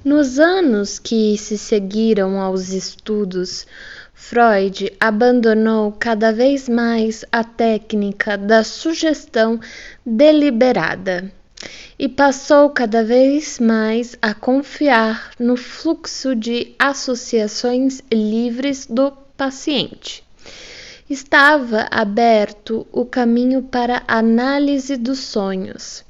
Nos anos que se seguiram aos estudos, Freud abandonou cada vez mais a técnica da sugestão deliberada e passou cada vez mais a confiar no fluxo de associações livres do paciente. Estava aberto o caminho para a análise dos sonhos.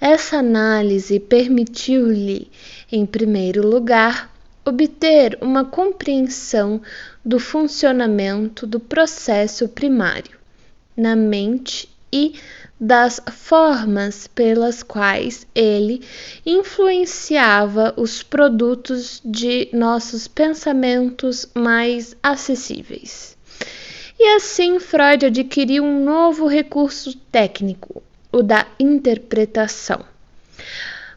Essa análise permitiu-lhe, em primeiro lugar, obter uma compreensão do funcionamento do processo primário na mente e das formas pelas quais ele influenciava os produtos de nossos pensamentos mais acessíveis. E assim Freud adquiriu um novo recurso técnico, o da interpretação.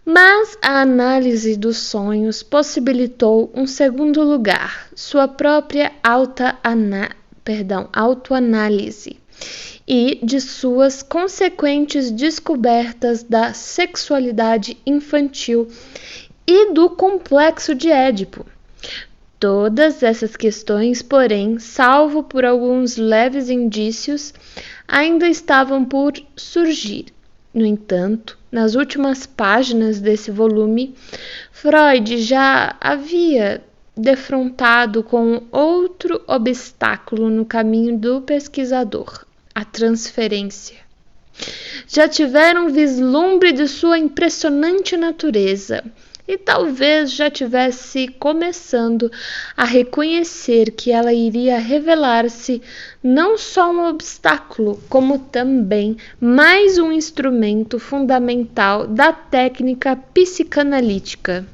Mas a análise dos sonhos possibilitou um segundo lugar, sua própria autoanálise e de suas consequentes descobertas da sexualidade infantil e do complexo de Édipo. Todas essas questões, porém, salvo por alguns leves indícios, ainda estavam por surgir. No entanto, nas últimas páginas desse volume, Freud já havia defrontado com outro obstáculo no caminho do pesquisador, a transferência. Já tiveram vislumbre de sua impressionante natureza e talvez já tivesse começando a reconhecer que ela iria revelar-se não só um obstáculo, como também mais um instrumento fundamental da técnica psicanalítica.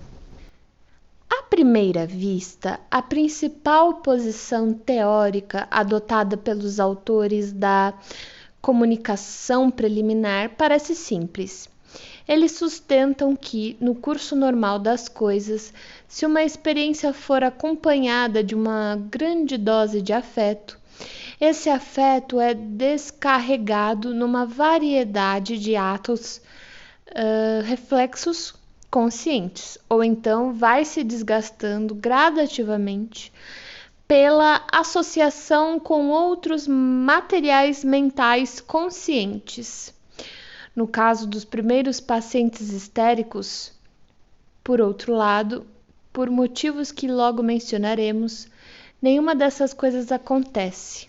À primeira vista, a principal posição teórica adotada pelos autores da comunicação preliminar parece simples. Eles sustentam que, no curso normal das coisas, se uma experiência for acompanhada de uma grande dose de afeto, esse afeto é descarregado numa variedade de atos reflexos conscientes, ou então vai se desgastando gradativamente pela associação com outros materiais mentais conscientes. No caso dos primeiros pacientes histéricos, por outro lado, por motivos que logo mencionaremos, nenhuma dessas coisas acontece.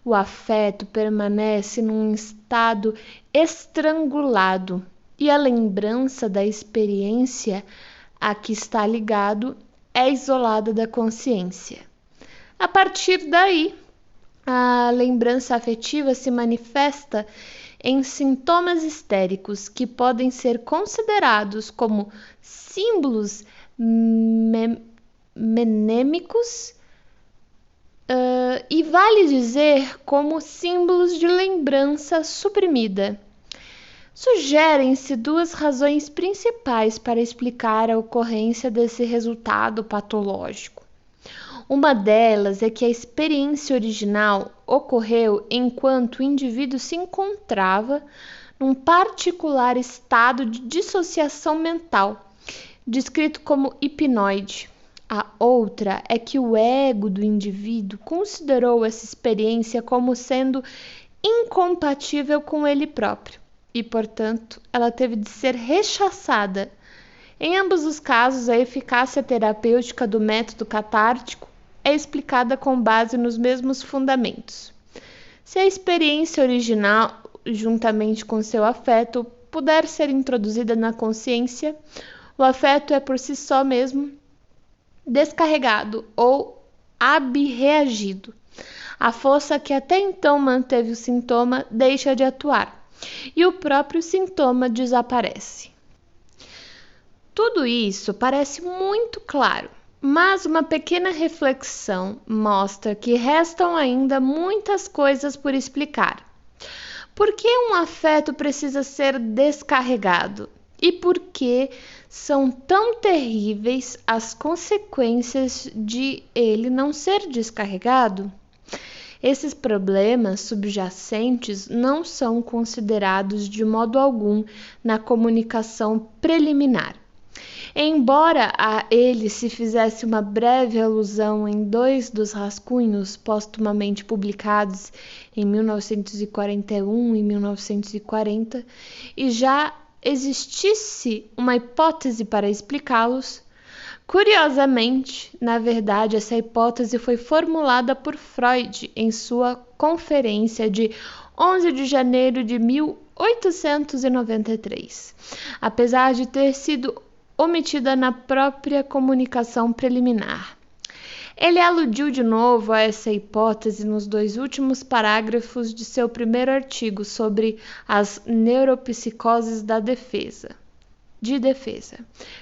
O afeto permanece num estado estrangulado e a lembrança da experiência a que está ligado é isolada da consciência. A partir daí, a lembrança afetiva se manifesta em sintomas histéricos que podem ser considerados como símbolos mnemônicos e vale dizer como símbolos de lembrança suprimida. Sugerem-se duas razões principais para explicar a ocorrência desse resultado patológico. Uma delas é que a experiência original ocorreu enquanto o indivíduo se encontrava num particular estado de dissociação mental, descrito como hipnoide. A outra é que o ego do indivíduo considerou essa experiência como sendo incompatível com ele próprio e, portanto, ela teve de ser rechaçada. Em ambos os casos, a eficácia terapêutica do método catártico é explicada com base nos mesmos fundamentos. Se a experiência original, juntamente com seu afeto, puder ser introduzida na consciência, o afeto é por si só mesmo descarregado ou abreagido. A força que até então manteve o sintoma deixa de atuar e o próprio sintoma desaparece. Tudo isso parece muito claro, mas uma pequena reflexão mostra que restam ainda muitas coisas por explicar. Por que um afeto precisa ser descarregado? E por que são tão terríveis as consequências de ele não ser descarregado? Esses problemas subjacentes não são considerados de modo algum na comunicação preliminar. Embora a ele se fizesse uma breve alusão em 2 dos rascunhos póstumamente publicados em 1941 e 1940, e já existisse uma hipótese para explicá-los, curiosamente, na verdade, essa hipótese foi formulada por Freud em sua conferência de 11 de janeiro de 1893, apesar de ter sido omitida na própria comunicação preliminar. Ele aludiu de novo a essa hipótese nos 2 últimos parágrafos de seu primeiro artigo sobre as neuropsicoses de defesa,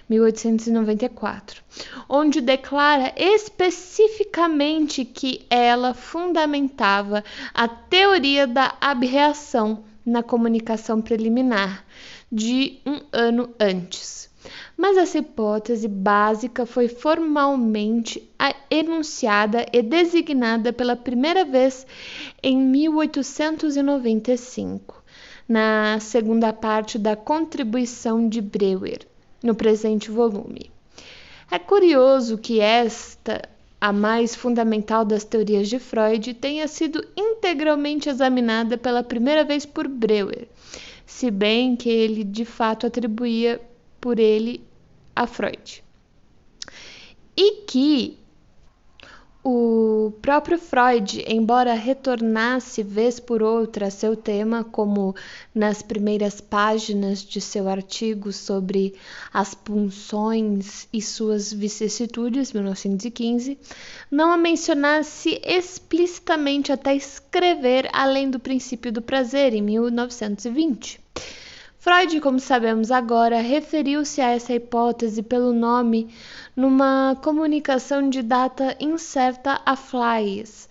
1894, onde declara especificamente que ela fundamentava a teoria da abreação na comunicação preliminar de 1 ano antes. Mas essa hipótese básica foi formalmente enunciada e designada pela primeira vez em 1895. Na segunda parte da contribuição de Breuer, no presente volume. É curioso que esta, a mais fundamental das teorias de Freud, tenha sido integralmente examinada pela primeira vez por Breuer, se bem que ele de fato atribuía por ele a Freud. E que o próprio Freud, embora retornasse vez por outra a seu tema, como nas primeiras páginas de seu artigo sobre as pulsões e suas vicissitudes, 1915, não a mencionasse explicitamente até escrever Além do Princípio do Prazer, em 1920. Freud, como sabemos agora, referiu-se a essa hipótese pelo nome numa comunicação de data incerta a Flies,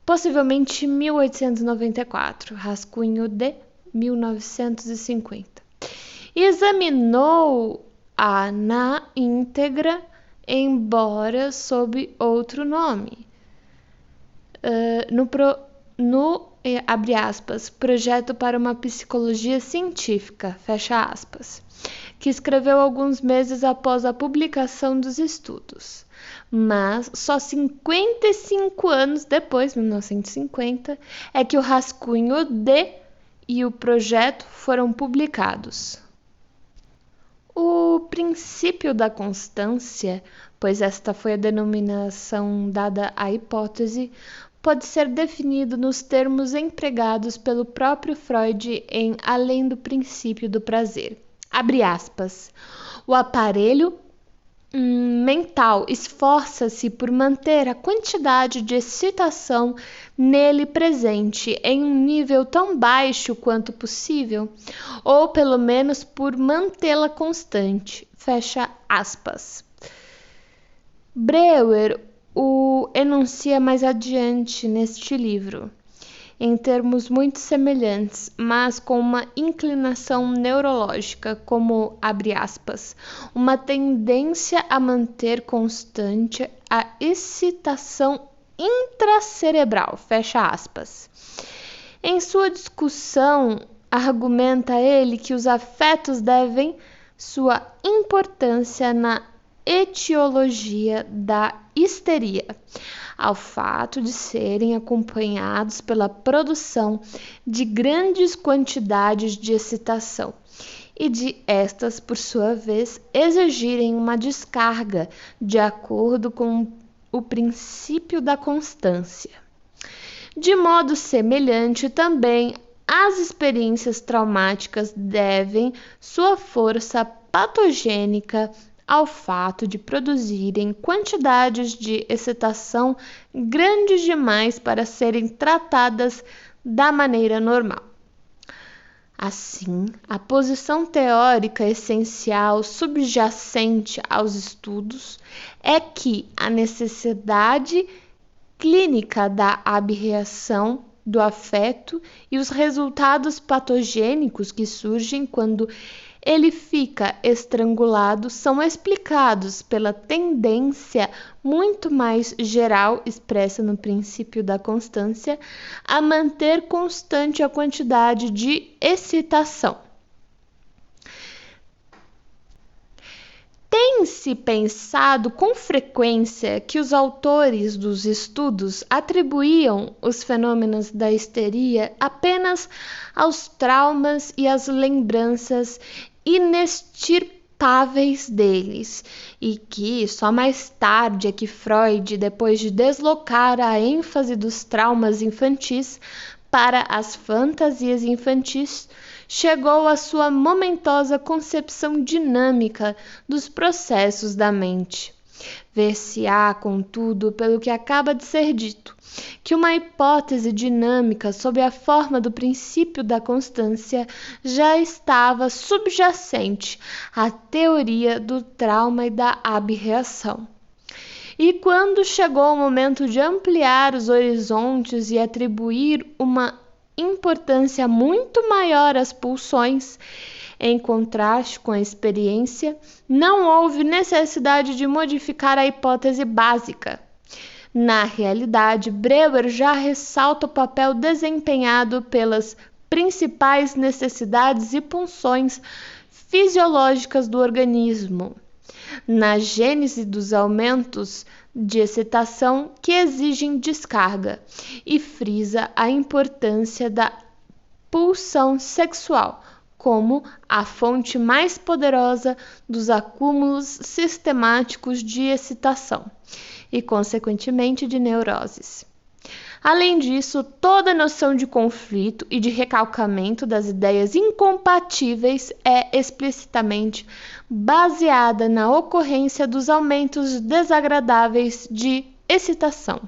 possivelmente 1894, rascunho de 1950, e examinou-a na íntegra, embora sob outro nome, abre aspas, projeto para uma psicologia científica, fecha aspas, que escreveu alguns meses após a publicação dos estudos. Mas só 55 anos depois, 1950, é que o rascunho e o projeto foram publicados. O princípio da constância, pois esta foi a denominação dada à hipótese, pode ser definido nos termos empregados pelo próprio Freud em Além do Princípio do Prazer. Abre aspas. O aparelho mental esforça-se por manter a quantidade de excitação nele presente em um nível tão baixo quanto possível, ou pelo menos por mantê-la constante. Fecha aspas. Breuer o enuncia mais adiante neste livro, em termos muito semelhantes, mas com uma inclinação neurológica, como, abre aspas, uma tendência a manter constante a excitação intracerebral, fecha aspas. Em sua discussão, argumenta ele que os afetos devem sua importância na etiologia da histeria, ao fato de serem acompanhados pela produção de grandes quantidades de excitação e de estas, por sua vez, exigirem uma descarga de acordo com o princípio da constância. De modo semelhante, também as experiências traumáticas devem sua força patogênica ao fato de produzirem quantidades de excitação grandes demais para serem tratadas da maneira normal. Assim, a posição teórica essencial subjacente aos estudos é que a necessidade clínica da abreação do afeto e os resultados patogênicos que surgem quando ele fica estrangulado são explicados pela tendência muito mais geral expressa no princípio da constância a manter constante a quantidade de excitação. Tem-se pensado com frequência que os autores dos estudos atribuíam os fenômenos da histeria apenas aos traumas e às lembranças inextirpáveis deles, e que só mais tarde é que Freud, depois de deslocar a ênfase dos traumas infantis para as fantasias infantis, chegou à sua momentosa concepção dinâmica dos processos da mente. Ver-se-á, contudo, pelo que acaba de ser dito, que uma hipótese dinâmica sob a forma do princípio da constância já estava subjacente à teoria do trauma e da abreação. E quando chegou o momento de ampliar os horizontes e atribuir uma importância muito maior às pulsões, em contraste com a experiência, não houve necessidade de modificar a hipótese básica. Na realidade, Breuer já ressalta o papel desempenhado pelas principais necessidades e pulsões fisiológicas do organismo na gênese dos aumentos de excitação que exigem descarga, e frisa a importância da pulsão sexual como a fonte mais poderosa dos acúmulos sistemáticos de excitação e, consequentemente, de neuroses. Além disso, toda noção de conflito e de recalcamento das ideias incompatíveis é explicitamente baseada na ocorrência dos aumentos desagradáveis de excitação.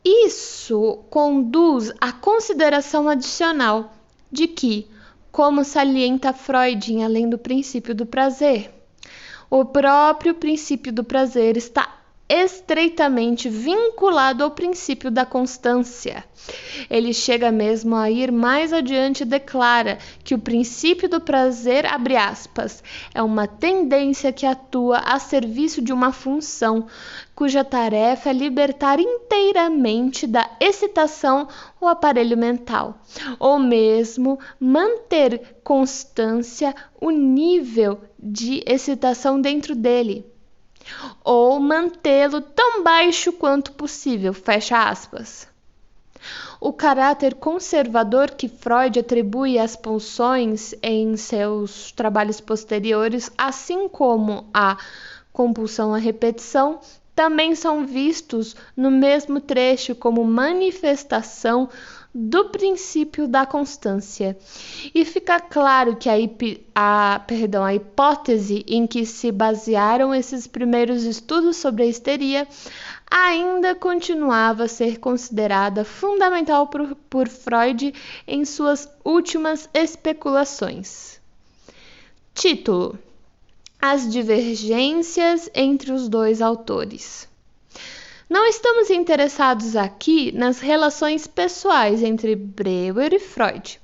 Isso conduz à consideração adicional de que, como salienta Freud em Além do Princípio do Prazer, o próprio princípio do prazer está estreitamente vinculado ao princípio da constância. Ele chega mesmo a ir mais adiante e declara que o princípio do prazer, abre aspas, é uma tendência que atua a serviço de uma função cuja tarefa é libertar inteiramente da excitação o aparelho mental, ou mesmo manter constância o nível de excitação dentro dele, ou mantê-lo tão baixo quanto possível, fecha aspas. O caráter conservador que Freud atribui às pulsões em seus trabalhos posteriores, assim como a compulsão à repetição, também são vistos no mesmo trecho como manifestação do princípio da constância. E fica claro que a hipótese em que se basearam esses primeiros estudos sobre a histeria ainda continuava a ser considerada fundamental por Freud em suas últimas especulações. Título: As divergências entre os dois autores. Não estamos interessados aqui nas relações pessoais entre Breuer e Freud,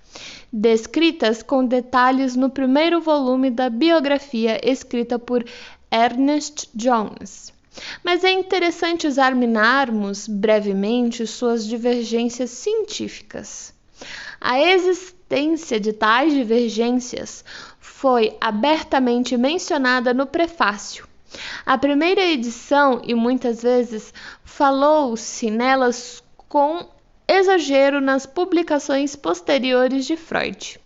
descritas com detalhes no primeiro volume da biografia escrita por Ernest Jones. Mas é interessante examinarmos brevemente suas divergências científicas. A existência de tais divergências foi abertamente mencionada no prefácio. A primeira edição, e muitas vezes falou-se nelas com exagero nas publicações posteriores de Freud.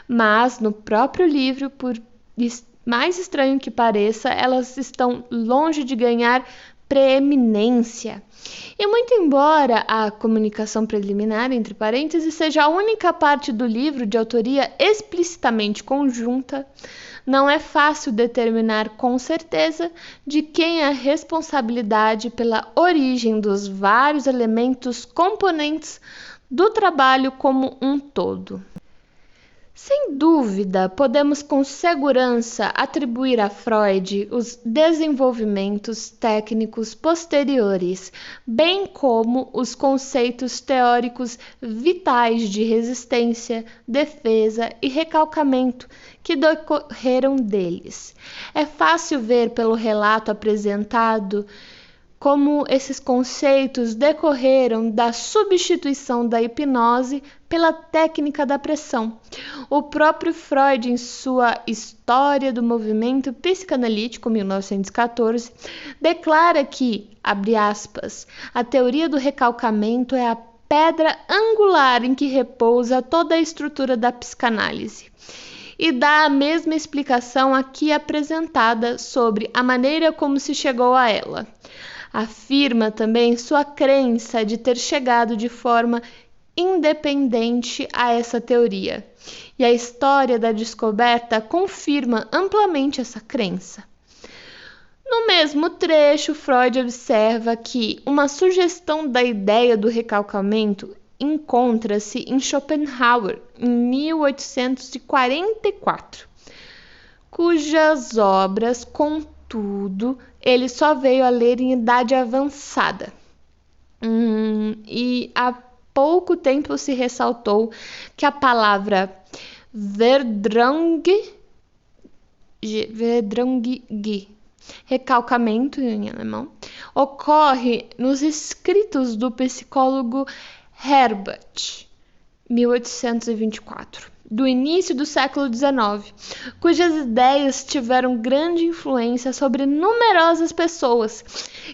Mas no próprio livro, por mais estranho que pareça, elas estão longe de ganhar preeminência. E muito embora a comunicação preliminar, entre parênteses, seja a única parte do livro de autoria explicitamente conjunta, não é fácil determinar com certeza de quem é a responsabilidade pela origem dos vários elementos componentes do trabalho como um todo. Sem dúvida, podemos com segurança atribuir a Freud os desenvolvimentos técnicos posteriores, bem como os conceitos teóricos vitais de resistência, defesa e recalcamento que decorreram deles. É fácil ver pelo relato apresentado como esses conceitos decorreram da substituição da hipnose pela técnica da pressão. O próprio Freud, em sua História do Movimento Psicanalítico, 1914, declara que, abre aspas, a teoria do recalcamento é a pedra angular em que repousa toda a estrutura da psicanálise. E dá a mesma explicação aqui apresentada sobre a maneira como se chegou a ela. Afirma também sua crença de ter chegado de forma independente a essa teoria. E a história da descoberta confirma amplamente essa crença. No mesmo trecho, Freud observa que uma sugestão da ideia do recalcamento encontra-se em Schopenhauer, em 1844, cujas obras, contudo, ele só veio a ler em idade avançada. E há pouco tempo se ressaltou que a palavra Verdrängung, recalcamento em alemão, ocorre nos escritos do psicólogo Herbart, 1824, do início do século XIX, cujas ideias tiveram grande influência sobre numerosas pessoas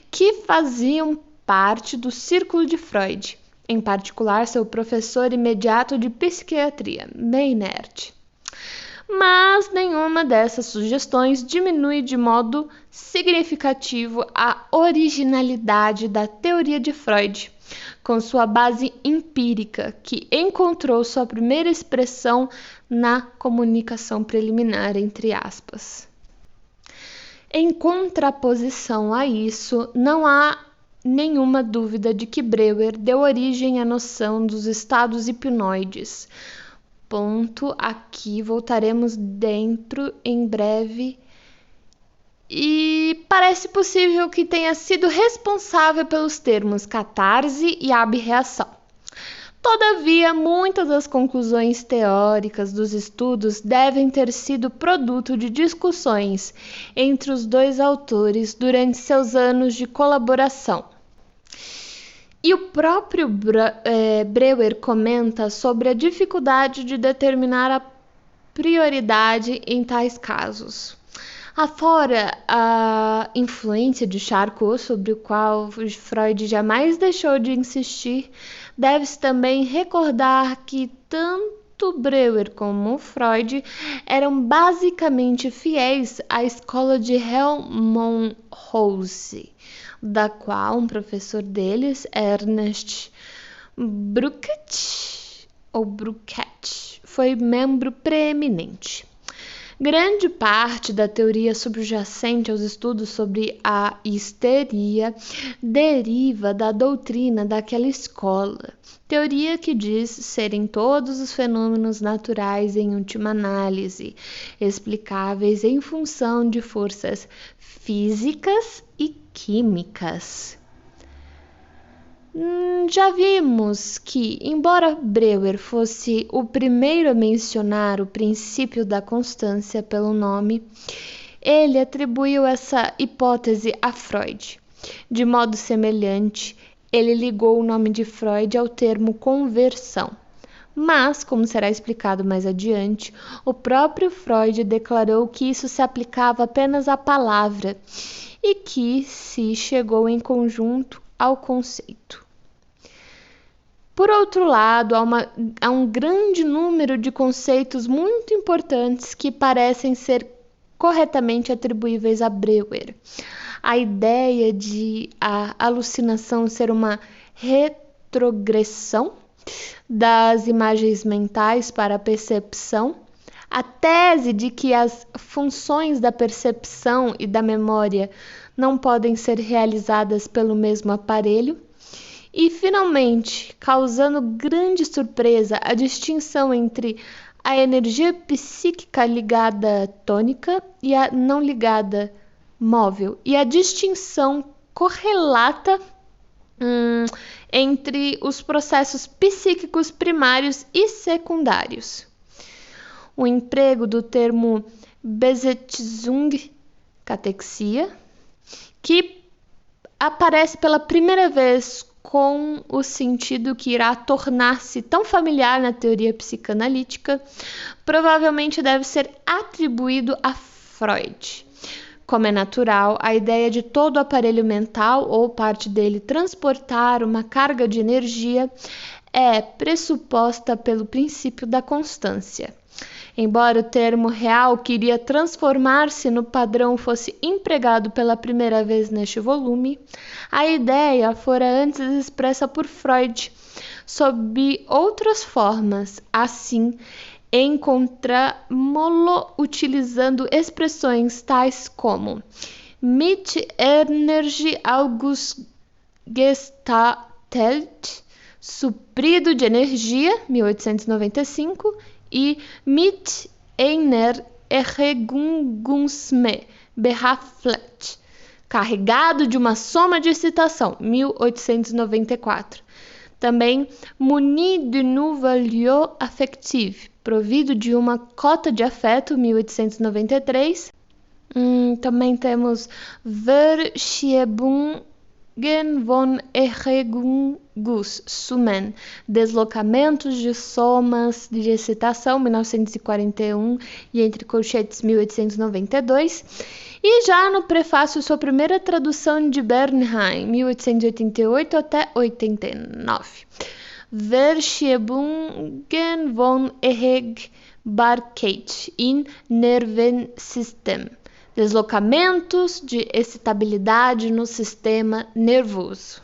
que faziam parte do círculo de Freud, em particular seu professor imediato de psiquiatria, Meinert. Mas nenhuma dessas sugestões diminui de modo significativo a originalidade da teoria de Freud, com sua base empírica, que encontrou sua primeira expressão na comunicação preliminar, entre aspas. Em contraposição a isso, não há nenhuma dúvida de que Breuer deu origem à noção dos estados hipnoides. Ponto, aqui voltaremos dentro em breve. E parece possível que tenha sido responsável pelos termos catarse e abreação. Todavia, muitas das conclusões teóricas dos estudos devem ter sido produto de discussões entre os dois autores durante seus anos de colaboração. E o próprio Breuer comenta sobre a dificuldade de determinar a prioridade em tais casos. Afora a influência de Charcot, sobre o qual Freud jamais deixou de insistir, deve-se também recordar que tanto Breuer como Freud eram basicamente fiéis à escola de Hellmann-Rose, da qual um professor deles, Ernest Bruckett, foi membro preeminente. Grande parte da teoria subjacente aos estudos sobre a histeria deriva da doutrina daquela escola, teoria que diz serem todos os fenômenos naturais em última análise, explicáveis em função de forças físicas e químicas. Já vimos que, embora Breuer fosse o primeiro a mencionar o princípio da constância pelo nome, ele atribuiu essa hipótese a Freud. De modo semelhante, ele ligou o nome de Freud ao termo conversão. Mas, como será explicado mais adiante, o próprio Freud declarou que isso se aplicava apenas à palavra e que se chegou em conjunto ao conceito. Por outro lado, há um grande número de conceitos muito importantes que parecem ser corretamente atribuíveis a Breuer. A ideia de a alucinação ser uma retrogressão das imagens mentais para a percepção, a tese de que as funções da percepção e da memória não podem ser realizadas pelo mesmo aparelho, e, finalmente, causando grande surpresa, a distinção entre a energia psíquica ligada tônica e a não ligada móvel, e a distinção correlata entre os processos psíquicos primários e secundários. O emprego do termo Besetzung, catexia, que aparece pela primeira vez com o sentido que irá tornar-se tão familiar na teoria psicanalítica, provavelmente deve ser atribuído a Freud. Como é natural, a ideia de todo o aparelho mental ou parte dele transportar uma carga de energia é pressuposta pelo princípio da constância. Embora o termo real que iria transformar-se no padrão fosse empregado pela primeira vez neste volume, a ideia fora antes expressa por Freud, sob outras formas, assim, encontramo-lo utilizando expressões tais como mit Energie ausgestattet, suprido de energia, 1895, e mit einer Erregungsme behaftet, carregado de uma soma de excitação, 1894. Também muni de nouveau lieu affectif, provido de uma cota de afeto, 1893. Também temos Verschiebungen von Erregungssummen, deslocamentos de somas de excitação, 1941, e entre colchetes, 1892. E já no prefácio, sua primeira tradução de Bernheim, 1888 até 89. Verschiebungen von Erregbarkeit in Nervensystem, deslocamentos de excitabilidade no sistema nervoso.